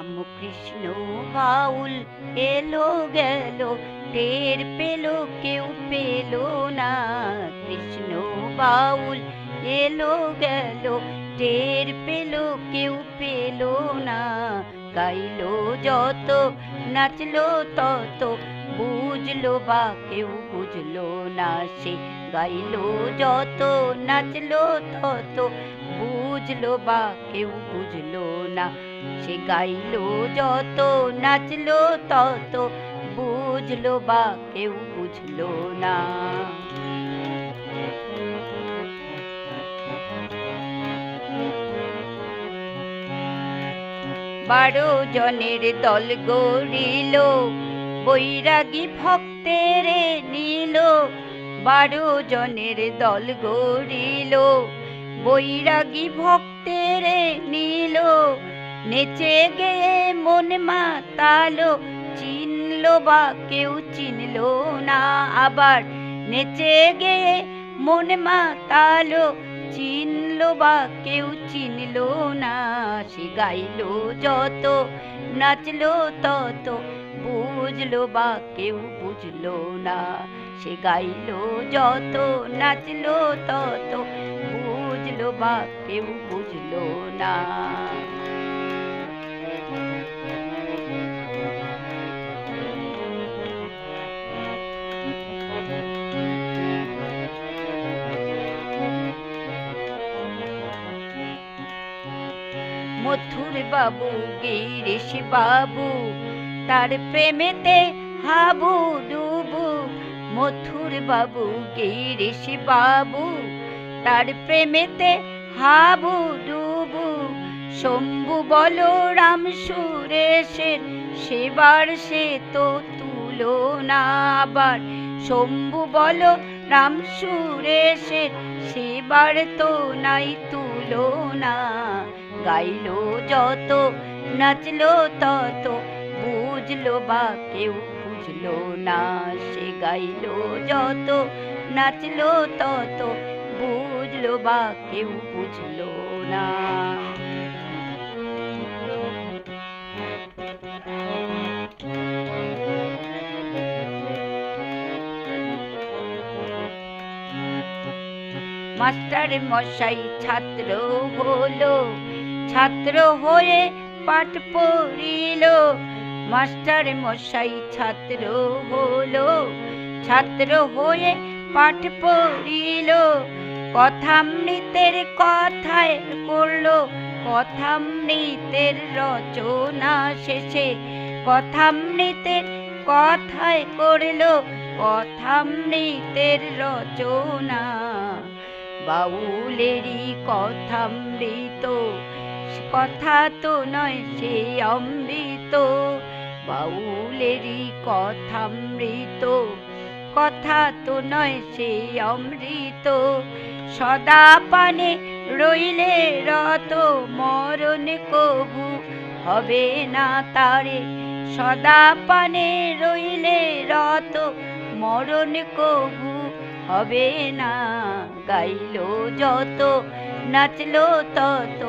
রামকৃষ্ণ বাউল এলো গেল, টের পেল কেউ পেল না। কৃষ্ণ বাউল এলো গেল, টের পেল কেউ পেল না। গাইলো যত নাচলো তত, বুঝলো বা কেউ বুঝলো না সে। গাইলো যত নাচলো তত, বুঝলো বা কেউ বুঝলো না সে। গাইলো যত নাচলো তত, বুঝলো বা কেউ বুঝলো না। 12 জনের দল গড়িল, বৈরাগী ভক্তের নিল। 12 জনের দল গড়িল, বৈরাগী ভক্তের নিল। নেচে গেয়ে মন মাতালো, চিনলো বা কেউ চিনলো না। আবার নেচে গেয়ে মন মাতালো, চিনলো বা কেউ চিনলো না সে। গাইলো যত নাচলো তত, বুঝলো বা কেউ বুঝলো না সে। গাইলো যত নাচলো তত, বুঝলো বা কেউ বুঝলো না। মথুর বাবু গিরিশ বাবু, তার প্রেমেতে হাবু ডুবু। মথুর বাবু গিরিশ বাবু, তার প্রেমেতে হাবু ডুবু। শম্ভু বলরাম সুরেশের সেবার সে তো তুলনা। আবার শম্ভু বলরাম সুরেশের সেবার তো নাই তুলনা। গাইলো যত নাচলো তত, বুঝলো বা কেউ বুঝলো না সে। গাইলো যত নাচলো তত, বুঝলো বা কেউ বুঝলো না। মাস্টার মশাই ছাত্র হলো, ছাত্র হয়ে পাঠ পড়িল। মাস্টার মশাই ছাত্র হলো, ছাত্র হয়ে পাঠ পড়িল। কথামৃতের কথায় করলো, কথামৃতের রচনা শেষে। কথামৃতের কথায় করলো, কথামৃতের রচনা। বাউলেরই কথামৃত, কথা তো নয় সে অমৃত। বাউলেরই কথামৃত, কথা তো নয় সে অমৃত। সদা পানে রইলে রত, মরণ কবু হবে না তারে। সদা পানে রইলে রত, মরণ কবু হবে না। গাইলো যত নাচলো তত,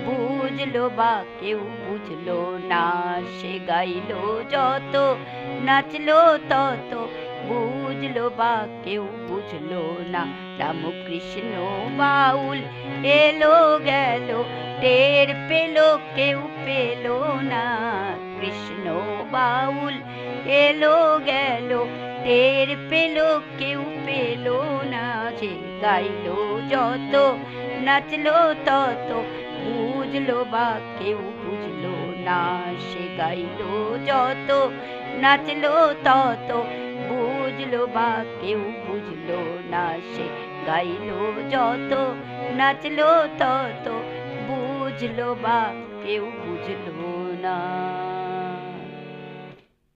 বুঝলো বা কেউ বুঝলো না সে। গাইলো যত নাচলো তত, বুঝলো বা কেউ বুঝলো না। রামকৃষ্ণ বাউল এলো গেল, টের পেল কেউ পেল না। কৃষ্ণ বাউল এলো গেল, টের পেল কেউ পেল না সে। গাইলো যত নাচলো তত, বুঝলো বা কেউ বুঝলো না সে। গাইলো যত নাচলো তত, বুঝলো বা কেউ বুঝলো না সে। গাইলো যত নাচলো তত, বুঝলো বা কেউ বুঝলো না।